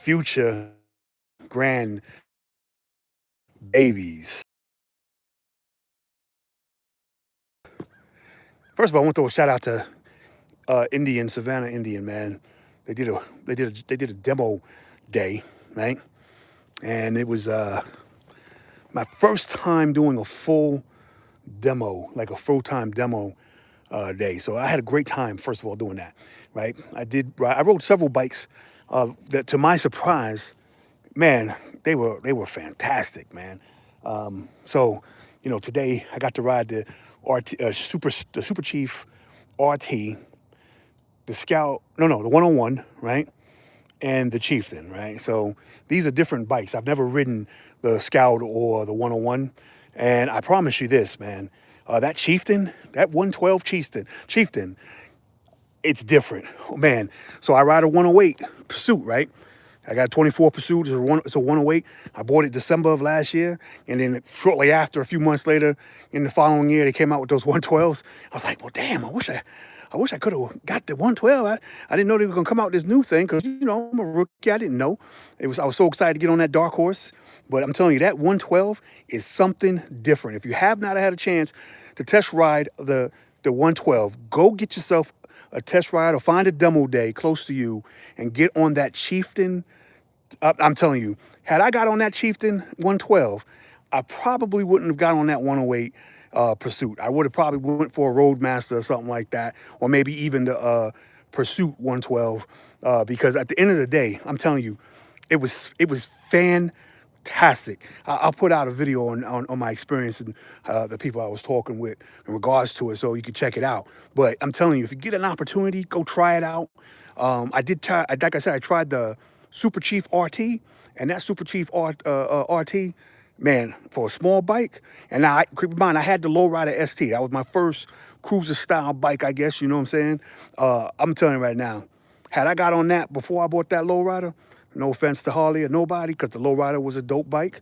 future grand babies. First of all, I want to throw a shout out to Indian Savannah Indian, man. They did a demo day, right? And it was my first time doing a full demo, like a full time demo day. So I had a great time, first of all, doing that, right? I rode several bikes that, to my surprise, man, they were fantastic, man. So, today I got to ride the Super Chief RT, the Scout, no, the 101, right? And the Chieftain, right? So these are different bikes. I've never ridden the Scout or the 101. And I promise you this, man, that Chieftain, that 112 Chieftain, it's different. Oh, man. So I ride a 108 Pursuit, right? I got a 24 Pursuit. It's a 108. I bought it December of last year. And then shortly after, a few months later, in the following year, they came out with those 112s. I was like, well, damn, I wish I could have got the 112. I didn't know they were gonna come out with this new thing because I'm a rookie. I didn't know. I was so excited to get on that dark horse. But I'm telling you, that 112 is something different. If you have not had a chance to test ride the 112, go get yourself a test ride or find a demo day close to you and get on that Chieftain. I'm telling you, had I got on that Chieftain 112, I probably wouldn't have got on that 108 Pursuit. I would have probably went for a Roadmaster or something like that, or maybe even the Pursuit 112. Because at the end of the day, I'm telling you, it was fantastic. I'll put out a video on my experience and the people I was talking with in regards to it, so you can check it out. But I'm telling you, if you get an opportunity, go try it out. I did try, like I said, I tried the Super Chief RT, and that Super Chief RT, man, for a small bike. And now, keep in mind, I had the Lowrider ST. That was my first cruiser style bike, I guess. You know what I'm saying? I'm telling you right now, had I got on that before I bought that Lowrider, no offense to Harley or nobody, because the Lowrider was a dope bike,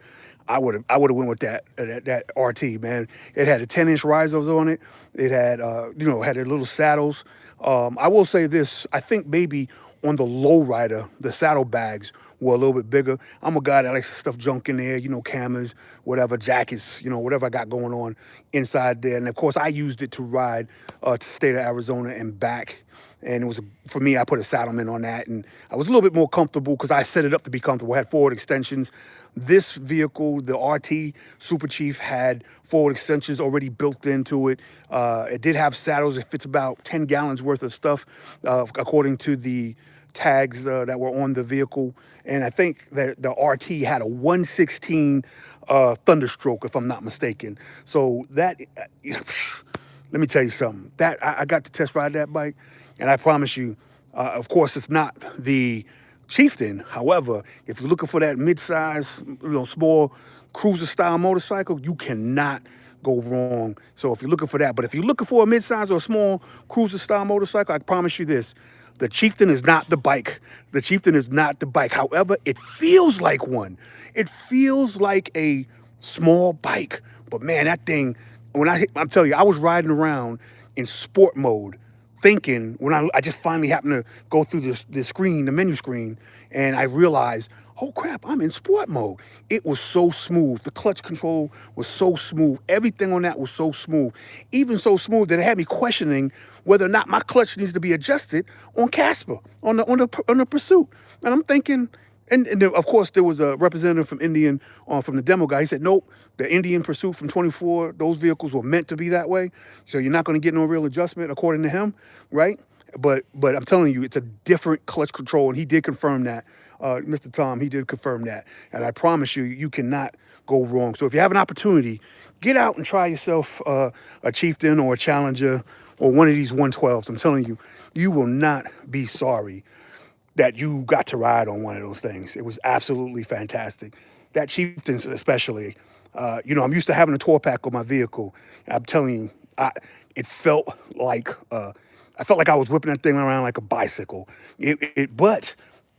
I would have went with that RT, man. It had a 10-inch risers on it. It had had the little saddles. I will say this: I think maybe on the Lowrider, the saddlebags were a little bit bigger. I'm a guy that likes to stuff junk in there, cameras, whatever, jackets, whatever I got going on inside there. And of course, I used it to ride to the state of Arizona and back. And it was, for me, I put a saddleman on that, and I was a little bit more comfortable because I set it up to be comfortable. I had forward extensions. This vehicle, the RT Super Chief, had forward extensions already built into it. It did have saddles. It fits about 10 gallons worth of stuff, according to the tags that were on the vehicle. And I think that the RT had a 116 Thunderstroke, if I'm not mistaken. So that, let me tell you something. That I got to test ride that bike, and I promise you, of course, it's not the Chieftain. However, if you're looking for that mid-size, small cruiser-style motorcycle, you cannot go wrong. So if you're looking for that, but if you're looking for a mid-size or small cruiser-style motorcycle, I promise you this: the Chieftain is not the bike. The Chieftain is not the bike. However, it feels like one. It feels like a small bike, but man, that thing. I'm telling you, I was riding around in sport mode, thinking when I just finally happened to go through the menu screen, and I realized, oh crap, I'm in sport mode. It was so smooth. The clutch control was so smooth. Everything on that was so smooth. Even so smooth that it had me questioning whether or not my clutch needs to be adjusted on Casper, on the Pursuit. And I'm thinking, and of course, there was a representative from Indian, from the demo guy. He said, nope, the Indian Pursuit from 24, those vehicles were meant to be that way. So you're not going to get no real adjustment, according to him, right? But I'm telling you, it's a different clutch control, and he did confirm that. Mr. Tom, he did confirm that. And I promise you, you cannot go wrong. So if you have an opportunity, get out and try yourself a Chieftain or a Challenger or one of these 112s. I'm telling you, you will not be sorry that you got to ride on one of those things. It was absolutely fantastic. That Chieftain especially, I'm used to having a tour pack on my vehicle. I'm telling you, it felt like I felt like I was whipping that thing around like a bicycle. But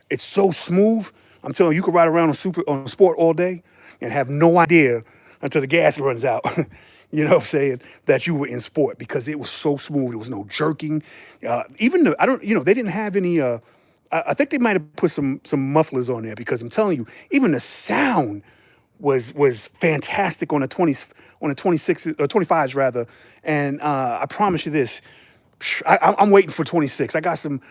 it's so smooth. I'm telling you, you could ride around on sport all day and have no idea until the gas runs out. You know what I'm saying? That you were in sport, because it was so smooth. There was no jerking. Even the I don't, they didn't have any I think they might have put some mufflers on there because I'm telling you, even the sound was fantastic on the 20s, on the 26 or 25s rather. And I promise you this, I'm waiting for 26. I got some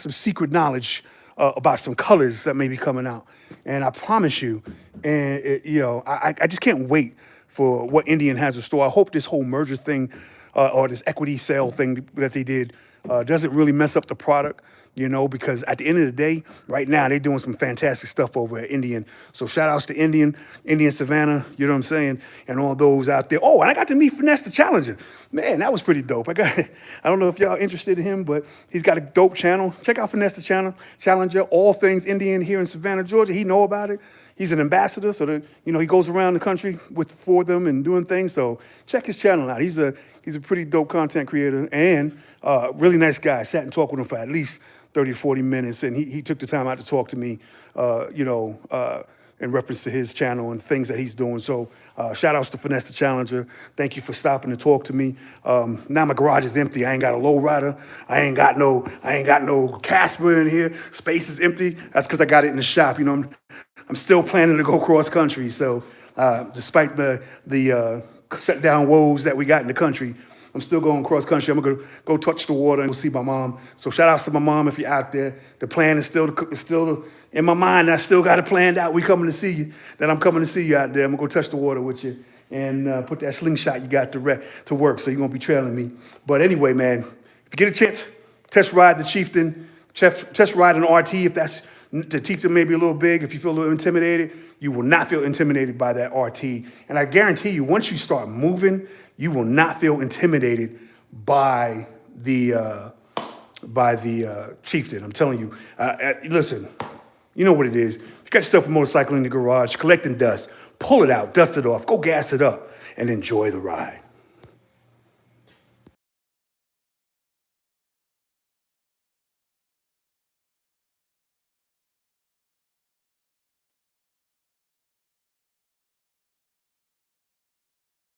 secret knowledge about some colors that may be coming out, and I promise you, and I just can't wait for what Indian has in store. I hope this whole merger thing or this equity sale thing that they did doesn't really mess up the product, because at the end of the day, right now, they're doing some fantastic stuff over at Indian. So shout outs to Indian Savannah, you know what I'm saying? And all those out there. Oh, and I got to meet Finesse the Challenger. Man, that was pretty dope. I don't know if y'all interested in him, but he's got a dope channel. Check out Finesse the Challenger, all things Indian here in Savannah, Georgia. He know about it. He's an ambassador, so that, he goes around the country for them and doing things. So check his channel out. He's a pretty dope content creator and really nice guy. I sat and talked with him for at least 30, 40 minutes, and he took the time out to talk to me, in reference to his channel and things that he's doing. So shout outs to Finesse the Challenger. Thank you for stopping to talk to me. Now my garage is empty. I ain't got a low rider. I ain't got no Casper in here. Space is empty. That's because I got it in the shop. I'm still planning to go cross country. So despite the shutdown woes that we got in the country, I'm still going cross country. I'm gonna go touch the water and go see my mom. So shout outs to my mom if you're out there. The plan is still in my mind. I still got it planned out. We coming to see you. That I'm coming to see you out there. I'm gonna go touch the water with you and put that slingshot you got to work. So you're gonna be trailing me. But anyway, man, if you get a chance, test ride the Chieftain. Test ride an RT if that's the Chieftain may be a little big. If you feel a little intimidated, you will not feel intimidated by that RT. And I guarantee you, once you start moving, you will not feel intimidated by the Chieftain. I'm telling you. Listen, you know what it is. You got yourself a motorcycle in the garage, collecting dust. Pull it out, dust it off, go gas it up, and enjoy the ride.